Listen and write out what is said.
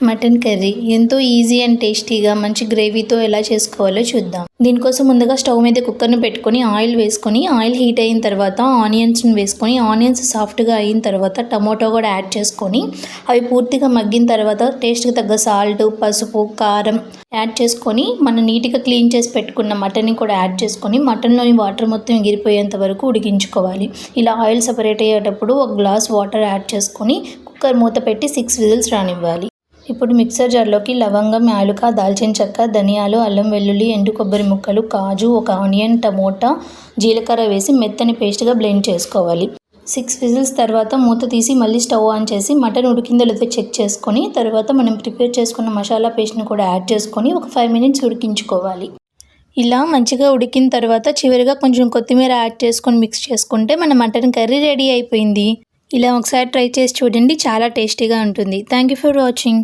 Mutton curry ఎంతో easy and టేస్టీగా మంచి గ్రేవీతో ఎలా చేసుకోవాలో చూద్దాం. దీనికోసం ముందుగా స్టవ్ మీద కుక్కర్ని పెట్టుకొని ఆయిల్ వేసుకొని ఆయిల్ హీట్ అయిన తర్వాత ఆనియన్స్ని వేసుకొని ఆనియన్స్ సాఫ్ట్గా అయిన తర్వాత టమోటో కూడా యాడ్ చేసుకొని అవి పూర్తిగా మగ్గిన తర్వాత టేస్ట్కి తగ్గ సాల్ట్, పసుపు, కారం యాడ్ చేసుకొని మనం నీట్గా క్లీన్ చేసి పెట్టుకున్న మటన్ని కూడా యాడ్ చేసుకొని మటన్లోని వాటర్ మొత్తం ఎగిరిపోయేంత వరకు ఉడికించుకోవాలి. ఇలా ఆయిల్ సపరేట్ అయ్యేటప్పుడు ఒక గ్లాస్ వాటర్ యాడ్ చేసుకొని కుక్కర్ మూత పెట్టి 6 విజిల్స్ రానివ్వాలి. ఇప్పుడు మిక్సర్ జార్లోకి లవంగం, యాలుక, దాల్చిన చెక్క, ధనియాలు, అల్లం వెల్లుల్లి, ఎండు కొబ్బరి ముక్కలు, కాజు, ఒక ఆనియన్, టమోటా, జీలకర్ర వేసి మెత్తని పేస్ట్గా బ్లెండ్ చేసుకోవాలి. 6 విజిల్స్ తర్వాత మూత తీసి మళ్ళీ స్టవ్ ఆన్ చేసి మటన్ ఉడికిందో లేదో చెక్ చేసుకొని తర్వాత మనం ప్రిపేర్ చేసుకున్న మసాలా పేస్ట్ని కూడా యాడ్ చేసుకొని ఒక 5 మినిట్స్ ఉడికించుకోవాలి. ఇలా మంచిగా ఉడికిన తర్వాత చివరిగా కొంచెం కొత్తిమీర యాడ్ చేసుకొని మిక్స్ చేసుకుంటే మన మటన్ కర్రీ రెడీ అయిపోయింది. ఇలా ఒకసారి ట్రై చేసి చూడండి, చాలా టేస్టీగా ఉంటుంది. Thank you for watching.